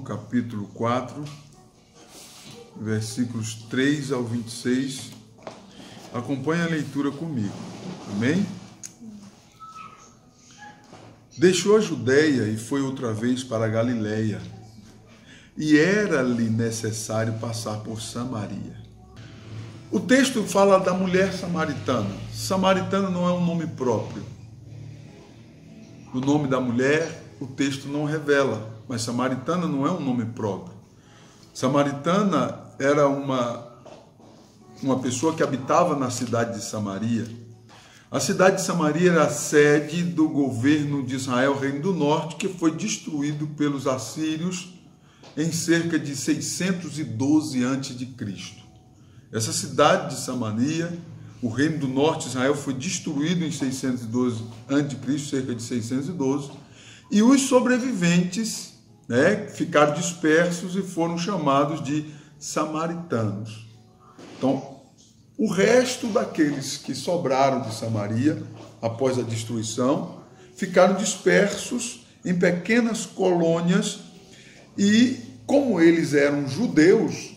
capítulo 4, versículos 3 ao 26. Acompanhe a leitura comigo. Amém? Deixou a Judeia e foi outra vez para a Galileia, e era-lhe necessário passar por Samaria. O texto fala da mulher samaritana. Samaritana não é um nome próprio. O nome da mulher, o texto não revela, mas samaritana não é um nome próprio. Samaritana era uma pessoa que habitava na cidade de Samaria. A cidade de Samaria era a sede do governo de Israel, Reino do Norte, que foi destruído pelos assírios em cerca de 612 a.C. Essa cidade de Samaria, o Reino do Norte, Israel, foi destruído em 612 a.C., cerca de 612, e os sobreviventes, ficaram dispersos e foram chamados de samaritanos. Então, o resto daqueles que sobraram de Samaria, após a destruição, ficaram dispersos em pequenas colônias e, como eles eram judeus,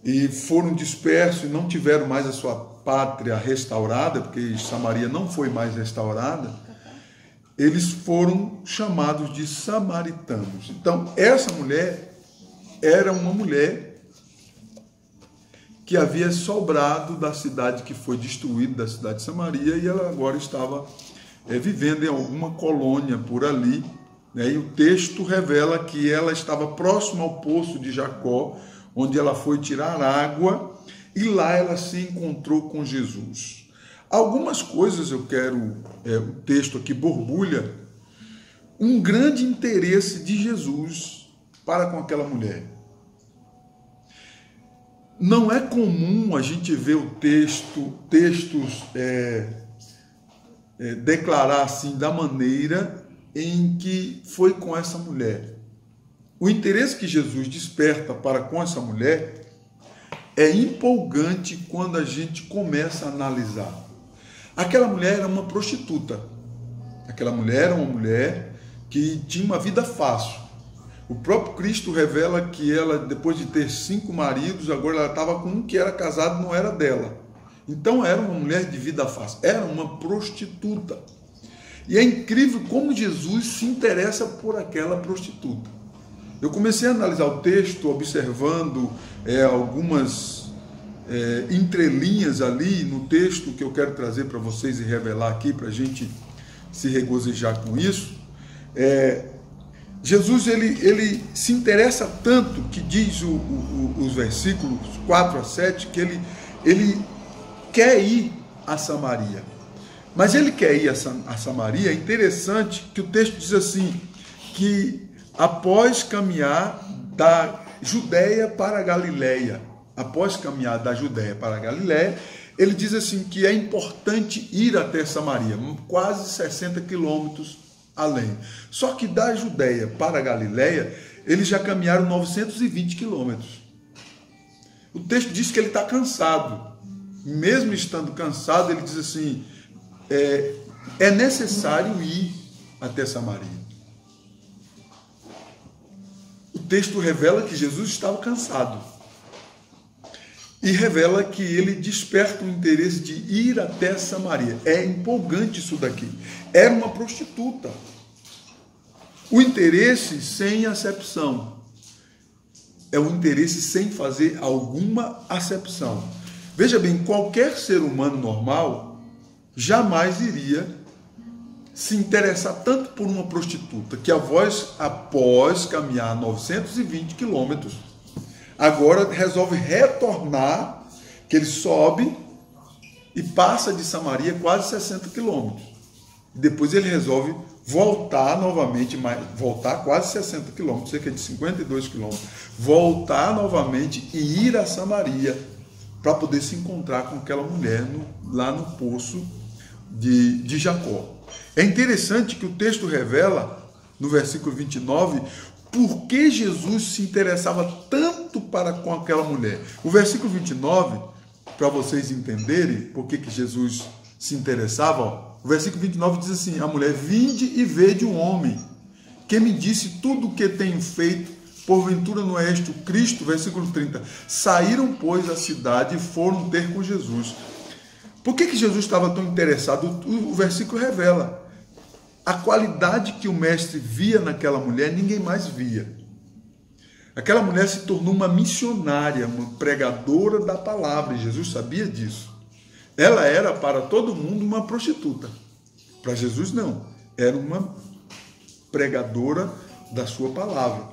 e foram dispersos e não tiveram mais a sua pátria restaurada, porque Samaria não foi mais restaurada, eles foram chamados de samaritanos. Então, essa mulher era uma mulher que havia sobrado da cidade que foi destruída, da cidade de Samaria, e ela agora estava vivendo em alguma colônia por ali, e o texto revela que ela estava próxima ao poço de Jacó, onde ela foi tirar água, e lá ela se encontrou com Jesus. Algumas coisas eu quero, o texto aqui borbulha, um grande interesse de Jesus para com aquela mulher. Não é comum a gente ver o textos declarar assim da maneira em que foi com essa mulher. O interesse que Jesus desperta para com essa mulher é empolgante quando a gente começa a analisar. Aquela mulher era uma prostituta. Aquela mulher era uma mulher que tinha uma vida fácil. O próprio Cristo revela que ela, depois de ter 5 maridos, agora ela estava com um que era casado, não era dela. Então era uma mulher de vida fácil, era uma prostituta. E é incrível como Jesus se interessa por aquela prostituta. Eu comecei a analisar o texto, observando algumas entrelinhas ali no texto que eu quero trazer para vocês e revelar aqui, para a gente se regozijar com isso. Jesus ele se interessa tanto, que diz os versículos 4 a 7, que ele quer ir a Samaria. Mas ele quer ir a Samaria, é interessante que o texto diz assim, que após caminhar da Judeia para a Galileia, ele diz assim que é importante ir até Samaria, quase 60 quilômetros além. Só que da Judeia para a Galileia, eles já caminharam 920 quilômetros. O texto diz que ele está cansado. Mesmo estando cansado, ele diz assim, é necessário ir até Samaria. O texto revela que Jesus estava cansado. E revela que ele desperta o interesse de ir até Samaria. É empolgante isso daqui. Era uma prostituta. O interesse sem acepção. É um interesse sem fazer alguma acepção. Veja bem, qualquer ser humano normal jamais iria se interessar tanto por uma prostituta, que após caminhar 920 quilômetros, agora resolve retornar, que ele sobe e passa de Samaria quase 60 quilômetros. Depois ele resolve voltar novamente, voltar quase 60 quilômetros, cerca de 52 quilômetros, voltar novamente e ir a Samaria para poder se encontrar com aquela mulher lá no poço de Jacó. É interessante que o texto revela, no versículo 29, por que Jesus se interessava tanto com aquela mulher. O versículo 29, para vocês entenderem por que Jesus se interessava, o versículo 29 diz assim, a mulher, vinde e vede um homem que me disse tudo o que tenho feito, porventura não é este o Cristo? Versículo 30. Saíram, pois, da cidade e foram ter com Jesus. Por que Jesus estava tão interessado? O versículo revela. A qualidade que o mestre via naquela mulher, ninguém mais via. Aquela mulher se tornou uma missionária, uma pregadora da palavra, e Jesus sabia disso. Ela era para todo mundo uma prostituta. Para Jesus não, era uma pregadora da sua palavra.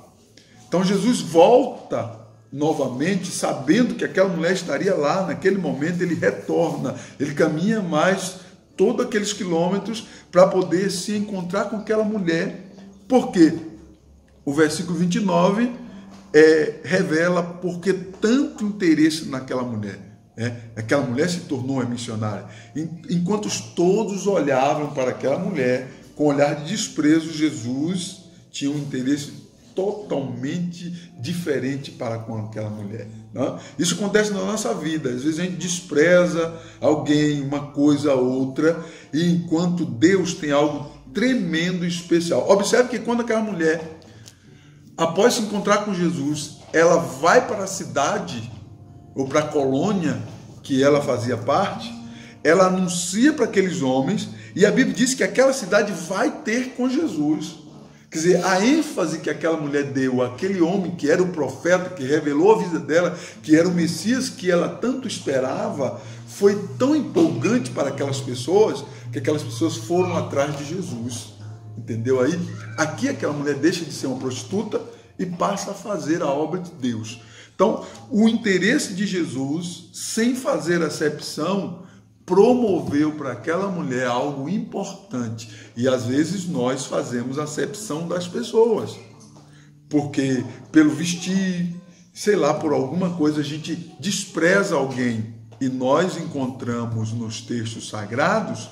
Então Jesus volta novamente, sabendo que aquela mulher estaria lá, naquele momento ele retorna, ele caminha mais todos aqueles quilômetros para poder se encontrar com aquela mulher, porque o versículo 29 revela porque tanto interesse naquela mulher. Aquela mulher se tornou uma missionária. Enquanto todos olhavam para aquela mulher com olhar de desprezo, Jesus tinha um interesse totalmente diferente para com aquela mulher. Não? Isso acontece na nossa vida. Às vezes a gente despreza alguém, uma coisa, outra, e enquanto Deus tem algo tremendo e especial. Observe que quando aquela mulher, após se encontrar com Jesus, ela vai para a cidade, ou para a colônia que ela fazia parte, ela anuncia para aqueles homens, e a Bíblia diz que aquela cidade vai ter com Jesus. Quer dizer, a ênfase que aquela mulher deu àquele homem que era o profeta, que revelou a vida dela, que era o Messias que ela tanto esperava, foi tão empolgante para aquelas pessoas, que aquelas pessoas foram atrás de Jesus. Entendeu aí? Aqui aquela mulher deixa de ser uma prostituta e passa a fazer a obra de Deus. Então, o interesse de Jesus, sem fazer acepção, promoveu para aquela mulher algo importante. E às vezes nós fazemos acepção das pessoas, porque pelo vestir, sei lá, por alguma coisa a gente despreza alguém. E nós encontramos nos textos sagrados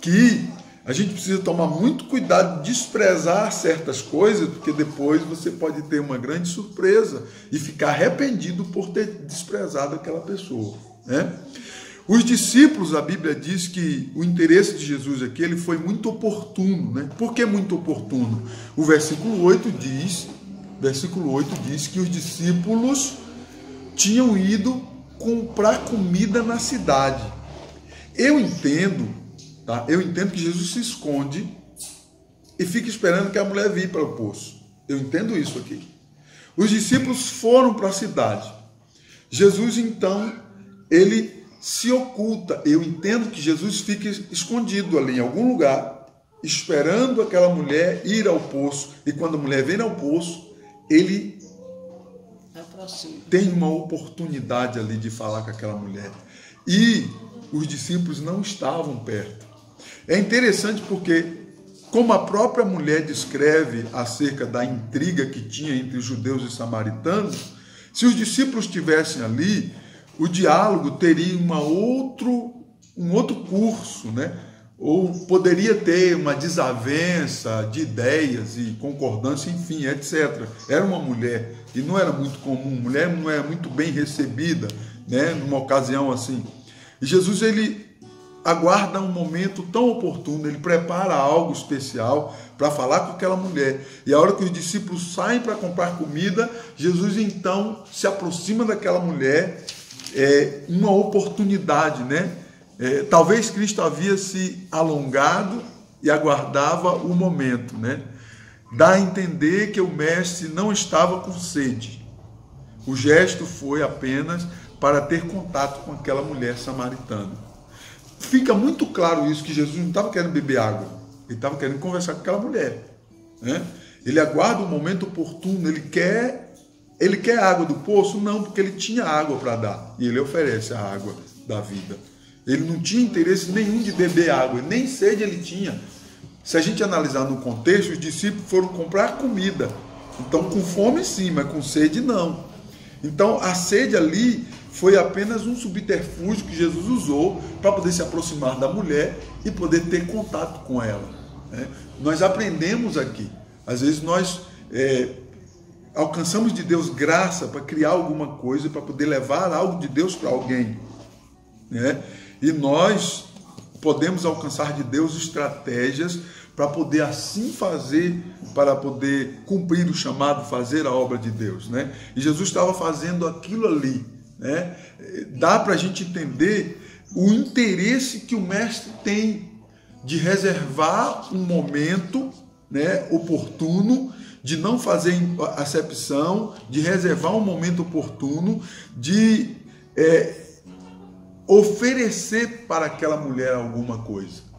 que a gente precisa tomar muito cuidado de desprezar certas coisas, porque depois você pode ter uma grande surpresa e ficar arrependido por ter desprezado aquela pessoa, né? Os discípulos, a Bíblia diz que o interesse de Jesus aqui ele foi muito oportuno, né? Por que muito oportuno? O versículo 8 diz que os discípulos tinham ido comprar comida na cidade. Eu entendo que Jesus se esconde e fica esperando que a mulher vire para o poço. Eu entendo isso aqui. Os discípulos foram para a cidade. Jesus, então, ele se oculta. Eu entendo que Jesus fica escondido ali em algum lugar, esperando aquela mulher ir ao poço. E quando a mulher vem ao poço, ele tem uma oportunidade ali de falar com aquela mulher. E os discípulos não estavam perto. É interessante porque, como a própria mulher descreve acerca da intriga que tinha entre os judeus e samaritanos, se os discípulos estivessem ali, o diálogo teria um outro curso, né? Ou poderia ter uma desavença de ideias e concordância, enfim, etc. Era uma mulher, e não era muito comum, mulher não é muito bem recebida, né? Numa ocasião assim. E Jesus, ele aguarda um momento tão oportuno, ele prepara algo especial para falar com aquela mulher. E a hora que os discípulos saem para comprar comida, Jesus então se aproxima daquela mulher, uma oportunidade, né? Talvez Cristo havia se alongado e aguardava o momento, né? Dá a entender que o mestre não estava com sede. O gesto foi apenas para ter contato com aquela mulher samaritana. Fica muito claro isso, que Jesus não estava querendo beber água, ele estava querendo conversar com aquela mulher, né? Ele aguarda o momento oportuno, ele quer água do poço? Não, porque ele tinha água para dar, e ele oferece a água da vida. Ele não tinha interesse nenhum de beber água, nem sede ele tinha. Se a gente analisar no contexto, os discípulos foram comprar comida, então com fome sim, mas com sede não. Então a sede ali foi apenas um subterfúgio que Jesus usou para poder se aproximar da mulher e poder ter contato com ela, né? Nós aprendemos aqui, às vezes nós alcançamos de Deus graça para criar alguma coisa, para poder levar algo de Deus para alguém, né? E nós podemos alcançar de Deus estratégias para poder assim fazer, para poder cumprir o chamado, fazer a obra de Deus, né? E Jesus estava fazendo aquilo ali, né? Dá para a gente entender o interesse que o mestre tem de reservar um momento, né, oportuno, de não fazer acepção, de reservar um momento oportuno, de oferecer para aquela mulher alguma coisa.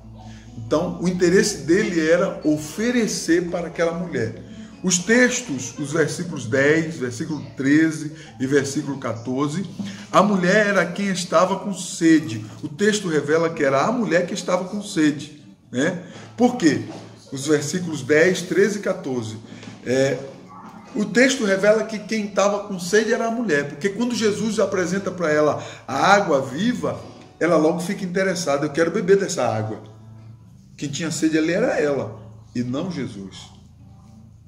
Então, o interesse dele era oferecer para aquela mulher. Os textos, os versículos 10, versículo 13 e versículo 14, a mulher era quem estava com sede. O texto revela que era a mulher que estava com sede, né? Por quê? Os versículos 10, 13 e 14. O texto revela que quem estava com sede era a mulher, porque quando Jesus apresenta para ela a água viva, ela logo fica interessada. Eu quero beber dessa água. Quem tinha sede ali era ela, e não Jesus.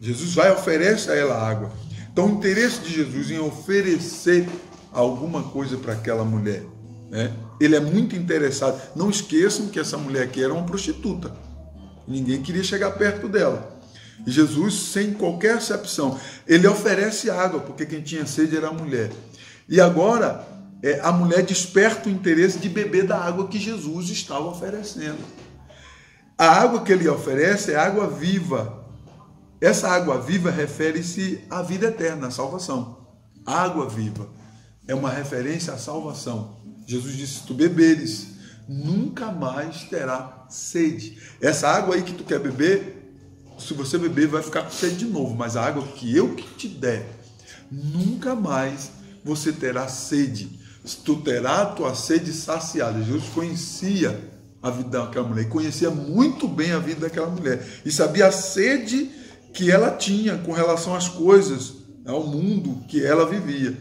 Jesus vai e oferece a ela água. Então, o interesse de Jesus em oferecer alguma coisa para aquela mulher, né? Ele é muito interessado. Não esqueçam que essa mulher aqui era uma prostituta. Ninguém queria chegar perto dela. E Jesus, sem qualquer acepção, ele oferece água, porque quem tinha sede era a mulher. E agora, a mulher desperta o interesse de beber da água que Jesus estava oferecendo. A água que ele oferece é água viva. Essa água viva refere-se à vida eterna, à salvação. Água viva é uma referência à salvação. Jesus disse: se tu beberes, nunca mais terá sede. Essa água aí que tu quer beber, se você beber, vai ficar com sede de novo. Mas a água que eu que te der, nunca mais você terá sede. Tu terá a tua sede saciada. Jesus conhecia a vida daquela mulher, e conhecia muito bem a vida daquela mulher, e sabia a sede que ela tinha com relação às coisas, ao mundo que ela vivia.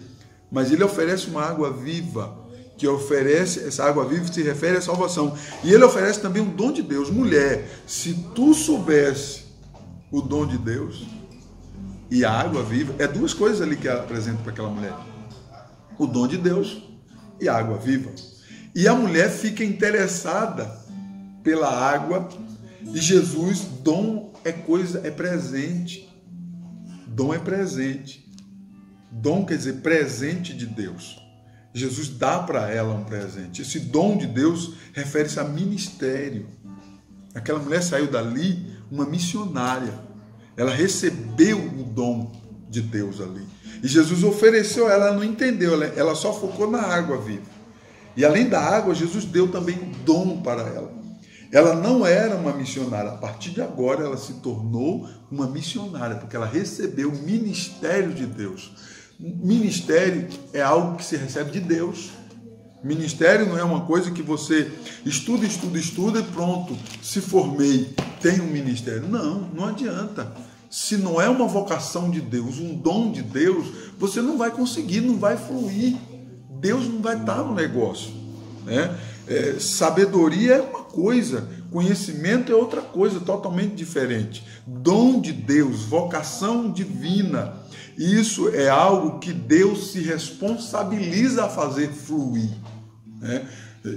Mas ele oferece uma água viva, que oferece, essa água viva se refere à salvação, e ele oferece também um dom de Deus. Mulher, se tu soubesse o dom de Deus e a água viva, é duas coisas ali que ela apresenta para aquela mulher: o dom de Deus e a água viva. E a mulher fica interessada pela água, e Jesus, dom é coisa, é presente. Dom é presente. Dom quer dizer presente de Deus. Jesus dá para ela um presente. Esse dom de Deus refere-se a ministério. Aquela mulher saiu dali uma missionária. Ela recebeu o dom de Deus ali. E Jesus ofereceu a ela, ela não entendeu, ela só focou na água viva. E além da água, Jesus deu também um dom para ela. Ela não era uma missionária. A partir de agora, ela se tornou uma missionária, porque ela recebeu o ministério de Deus. Ministério é algo que se recebe de Deus. Ministério não é uma coisa que você estuda e pronto, se formei, tenho um ministério. Não, não adianta. Se não é uma vocação de Deus, um dom de Deus, você não vai conseguir, não vai fluir. Deus não vai estar no negócio, né? Sabedoria é uma coisa, conhecimento é outra coisa, totalmente diferente. Dom de Deus, vocação divina, isso é algo que Deus se responsabiliza a fazer fluir, né?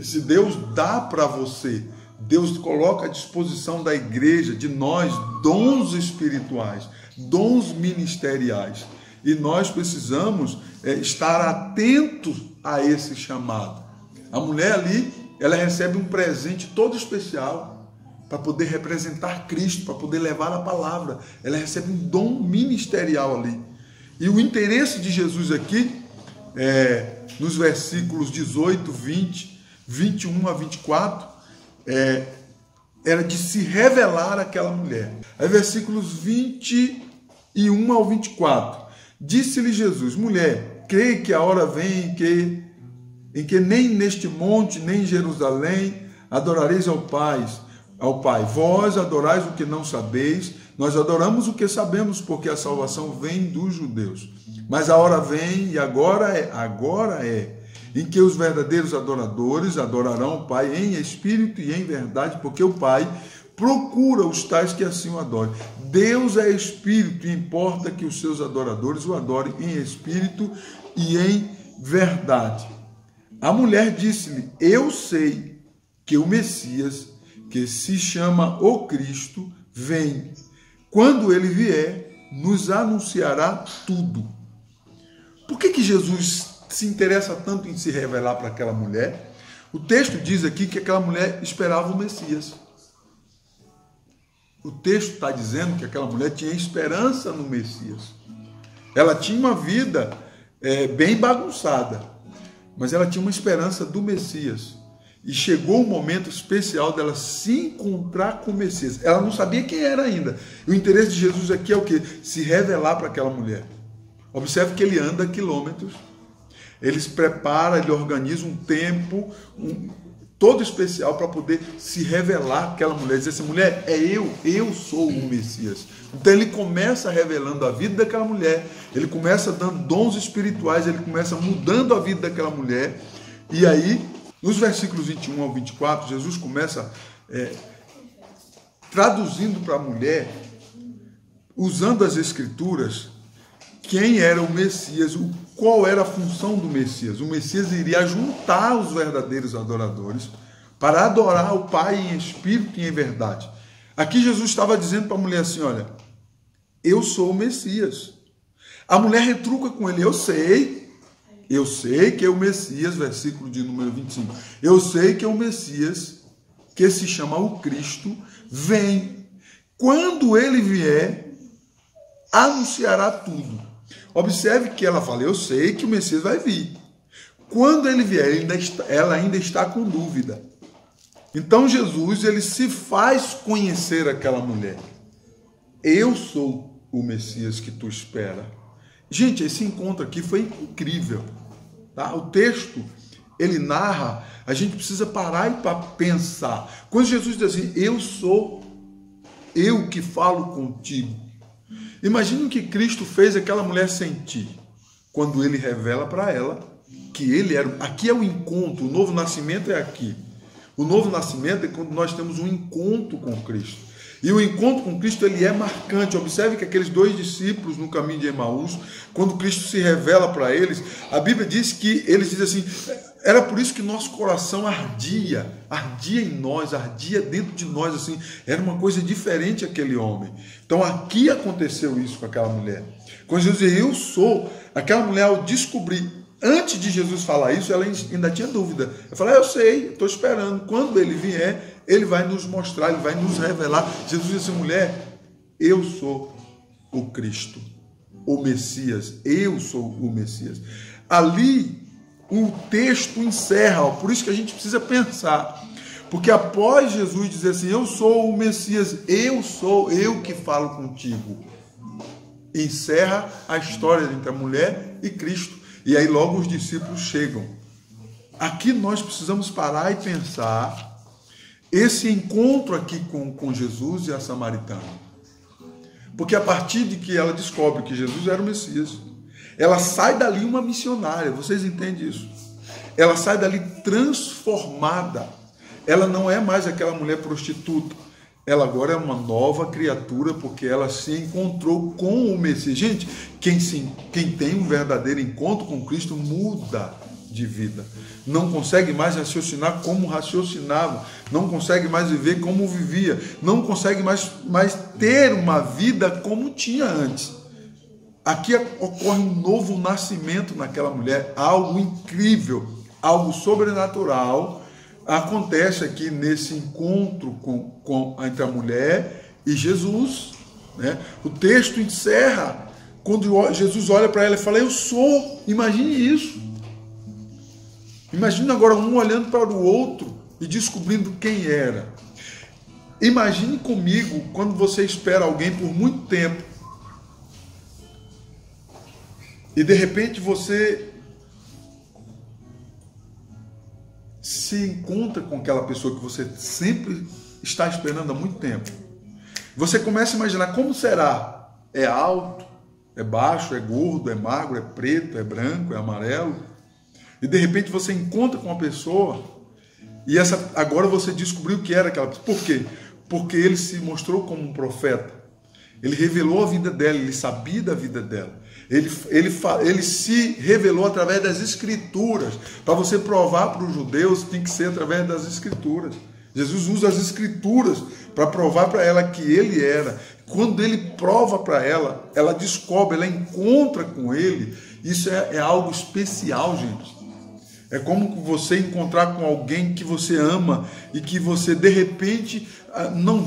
Se Deus dá para você, Deus coloca à disposição da igreja, de nós, dons espirituais, dons ministeriais. E nós precisamos estar atentos a esse chamado. A mulher ali, ela recebe um presente todo especial para poder representar Cristo, para poder levar a palavra. Ela recebe um dom ministerial ali. E o interesse de Jesus aqui, nos versículos 18, 20, 21 a 24, era de se revelar àquela mulher. Aí versículos 21 ao 24. Disse-lhe Jesus: mulher, creio que a hora vem em que nem neste monte, nem em Jerusalém, adorareis ao Pai. Vós adorais o que não sabeis, nós adoramos o que sabemos, porque a salvação vem dos judeus. Mas a hora vem, e agora é, em que os verdadeiros adoradores adorarão o Pai em espírito e em verdade, porque o Pai procura os tais que assim o adorem. Deus é espírito, e importa que os seus adoradores o adorem em espírito e em verdade. A mulher disse-lhe: eu sei que o Messias, que se chama o Cristo, vem. Quando ele vier, nos anunciará tudo. Por que Jesus se interessa tanto em se revelar para aquela mulher? O texto diz aqui que aquela mulher esperava o Messias. O texto está dizendo que aquela mulher tinha esperança no Messias. Ela tinha uma vida bem bagunçada, mas ela tinha uma esperança do Messias. E chegou o momento especial dela se encontrar com o Messias. Ela não sabia quem era ainda. E o interesse de Jesus aqui é o quê? Se revelar para aquela mulher. Observe que ele anda quilômetros. Ele se prepara, ele organiza um tempo todo especial para poder se revelar àquela mulher. Dizer assim, mulher, eu sou o Messias. Então ele começa revelando a vida daquela mulher. Ele começa dando dons espirituais. Ele começa mudando a vida daquela mulher. E aí, nos versículos 21 ao 24, Jesus começa traduzindo para a mulher, usando as Escrituras, quem era o Messias, qual era a função do Messias. O Messias iria juntar os verdadeiros adoradores para adorar o Pai em espírito e em verdade. Aqui Jesus estava dizendo para a mulher assim, olha, eu sou o Messias. A mulher retruca com ele, eu sei que é o Messias, versículo de número 25. Eu sei que é o Messias, que se chama o Cristo, vem. Quando ele vier, anunciará tudo. Observe que ela fala, eu sei que o Messias vai vir. Quando ele vier, ela ainda está com dúvida. Então Jesus, ele se faz conhecer aquela mulher. Eu sou o Messias que tu espera. Gente, esse encontro aqui foi incrível. Tá? O texto, ele narra, a gente precisa parar e pensar. Quando Jesus diz assim, eu sou eu que falo contigo. Imagine o que Cristo fez aquela mulher sentir quando ele revela para ela que ele era. Aqui é o encontro, o novo nascimento é aqui. O novo nascimento é quando nós temos um encontro com Cristo. E o encontro com Cristo, ele é marcante. Observe que aqueles dois discípulos no caminho de Emaús, quando Cristo se revela para eles, a Bíblia diz que eles dizem assim, era por isso que nosso coração ardia em nós, ardia dentro de nós, assim, era uma coisa diferente aquele homem. Então aqui aconteceu isso com aquela mulher. Quando Jesus diz, eu sou, aquela mulher ao descobrir, antes de Jesus falar isso, ela ainda tinha dúvida. Eu falei, eu sei, estou esperando, quando ele vier, ele vai nos mostrar, ele vai nos revelar. Jesus disse, mulher, eu sou o Cristo, o Messias, eu sou o Messias. Ali, o texto encerra, por isso que a gente precisa pensar, porque após Jesus dizer assim, eu sou o Messias, eu sou eu que falo contigo, encerra a história entre a mulher e Cristo, e aí logo os discípulos chegam. Aqui nós precisamos parar e pensar esse encontro aqui com Jesus e a samaritana, porque a partir de que ela descobre que Jesus era o Messias, ela sai dali uma missionária, vocês entendem isso? Ela sai dali transformada. Ela não é mais aquela mulher prostituta. Ela agora é uma nova criatura, porque ela se encontrou com o Messias. Gente, quem tem um verdadeiro encontro com Cristo muda de vida. Não consegue mais raciocinar como raciocinava. Não consegue mais viver como vivia. Não consegue mais ter uma vida como tinha antes. Aqui ocorre um novo nascimento naquela mulher, algo incrível, algo sobrenatural acontece aqui nesse encontro entre a mulher e Jesus. Né? O texto encerra quando Jesus olha para ela e fala, eu sou. Imagine isso. Imagine agora um olhando para o outro e descobrindo quem era. Imagine comigo quando você espera alguém por muito tempo, e de repente você se encontra com aquela pessoa que você sempre está esperando há muito tempo. Você começa a imaginar como será. É alto, é baixo, é gordo, é magro, é preto, é branco, é amarelo. E de repente você encontra com uma pessoa e agora você descobriu que era aquela pessoa. Por quê? Porque ele se mostrou como um profeta. Ele revelou a vida dela, ele sabia da vida dela. Ele se revelou através das Escrituras. Para você provar para os judeus, tem que ser através das Escrituras. Jesus usa as escrituras para provar para ela que ele era. Quando ele prova para ela, ela descobre, ela encontra com ele. Isso é algo especial, gente. É como você encontrar com alguém que você ama e que você, de repente, não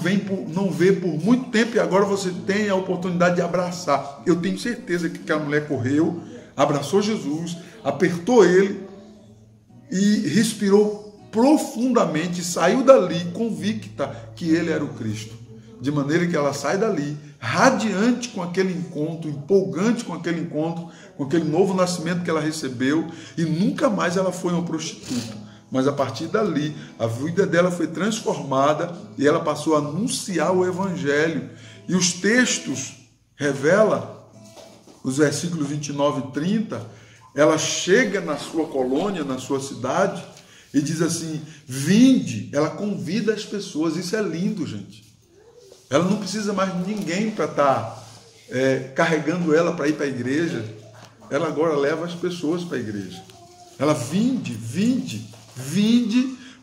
vê por muito tempo e agora você tem a oportunidade de abraçar. Eu tenho certeza que aquela mulher correu, abraçou Jesus, apertou ele e respirou profundamente, saiu dali convicta que ele era o Cristo. De maneira que ela sai dali radiante com aquele encontro, empolgante com aquele encontro, com aquele novo nascimento que ela recebeu, e nunca mais ela foi uma prostituta. Mas a partir dali, a vida dela foi transformada e ela passou a anunciar o Evangelho. E os textos revelam, os versículos 29 e 30, ela chega na sua colônia, na sua cidade, e diz assim, vinde, ela convida as pessoas. Isso é lindo, gente. Ela não precisa mais de ninguém para estar carregando ela para ir para a igreja. Ela agora leva as pessoas para a igreja. Ela, vinde,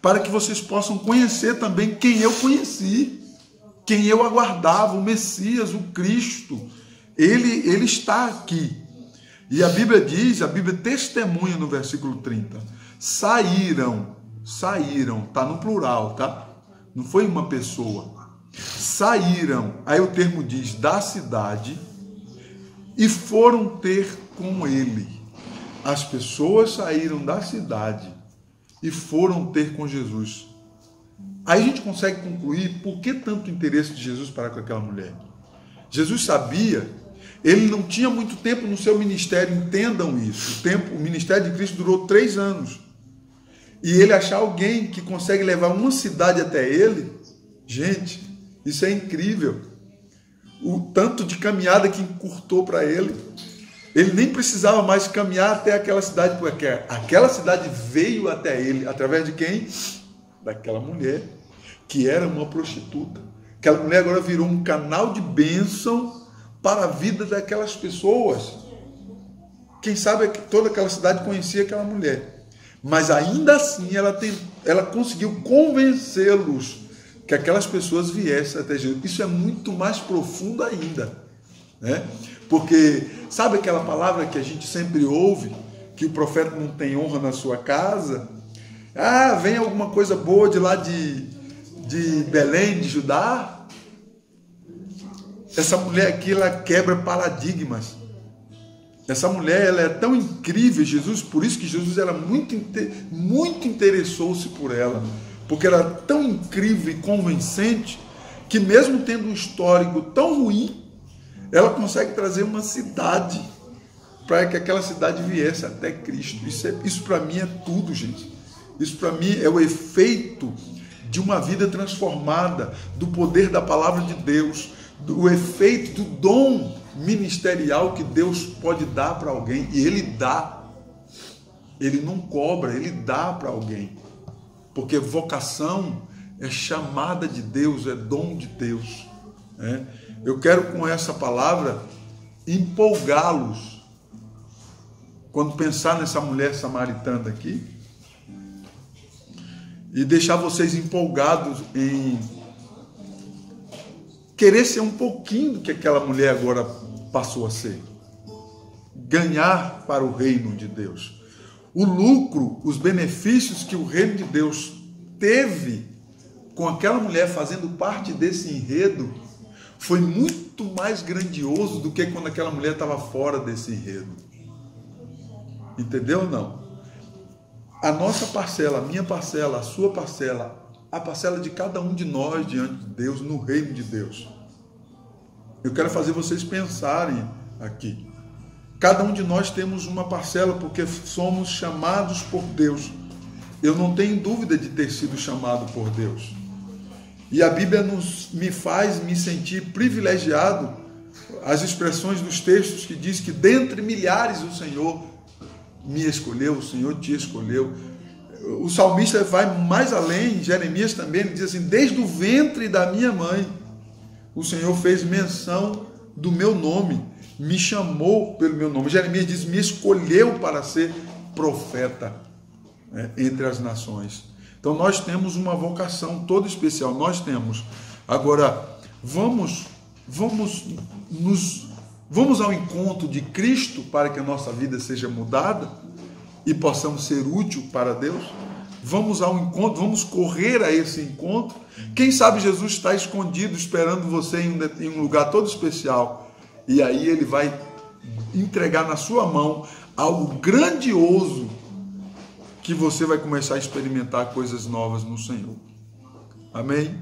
para que vocês possam conhecer também quem eu conheci, quem eu aguardava, o Messias, o Cristo. Ele está aqui. E a Bíblia diz, a Bíblia testemunha no versículo 30, saíram, está no plural, tá? Não foi uma pessoa. Saíram, aí o termo diz, da cidade, e foram ter com ele. As pessoas saíram da cidade e foram ter com Jesus. Aí a gente consegue concluir por que tanto interesse de Jesus para com aquela mulher. Jesus sabia, ele não tinha muito tempo no seu ministério, entendam isso. O ministério de Cristo durou 3 anos. E ele achar alguém que consegue levar uma cidade até ele, gente, isso é incrível. O tanto de caminhada que encurtou para ele. Ele nem precisava mais caminhar até aquela cidade, porque aquela cidade veio até ele, através de quem? Daquela mulher, que era uma prostituta. Aquela mulher agora virou um canal de bênção para a vida daquelas pessoas. Quem sabe que toda aquela cidade conhecia aquela mulher. Mas ainda assim ela conseguiu convencê-los que aquelas pessoas viessem até Jesus. Isso é muito mais profundo ainda, né? Porque sabe aquela palavra que a gente sempre ouve, que o profeta não tem honra na sua casa? Ah, vem alguma coisa boa de lá de Belém, de Judá? Essa mulher aqui, ela quebra paradigmas. Essa mulher, ela é tão incrível, Jesus, por isso que Jesus era muito interessou-se por ela, porque ela era tão incrível e convincente, que mesmo tendo um histórico tão ruim, ela consegue trazer uma cidade, para que aquela cidade viesse até Cristo. Isso para mim é tudo, gente. Isso para mim é o efeito de uma vida transformada, do poder da palavra de Deus, do efeito do dom ministerial que Deus pode dar para alguém. E Ele dá. Ele não cobra, Ele dá para alguém. Porque vocação é chamada de Deus, é dom de Deus. Eu quero com essa palavra empolgá-los. Quando pensar nessa mulher samaritana aqui, e deixar vocês empolgados em querer ser um pouquinho do que aquela mulher agora passou a ser. Ganhar para o reino de Deus. O lucro, os benefícios que o reino de Deus teve com aquela mulher fazendo parte desse enredo foi muito mais grandioso do que quando aquela mulher estava fora desse enredo. Entendeu ou não? A nossa parcela, a minha parcela, a sua parcela, a parcela de cada um de nós diante de Deus, no reino de Deus. Eu quero fazer vocês pensarem aqui. Cada um de nós temos uma parcela porque somos chamados por Deus. Eu não tenho dúvida de ter sido chamado por Deus. E a Bíblia me faz me sentir privilegiado. As expressões dos textos que diz que dentre milhares o Senhor me escolheu, o Senhor te escolheu. O salmista vai mais além, Jeremias também, ele diz assim, desde o ventre da minha mãe, o Senhor fez menção do meu nome, me chamou pelo meu nome. Jeremias diz, me escolheu para ser profeta entre as nações. Então nós temos uma vocação toda especial, nós temos. Agora, vamos ao encontro de Cristo para que a nossa vida seja mudada e possamos ser útil para Deus? Vamos ao encontro, vamos correr a esse encontro. Quem sabe Jesus está escondido esperando você em um lugar todo especial, e aí ele vai entregar na sua mão algo grandioso, que você vai começar a experimentar coisas novas no Senhor. Amém?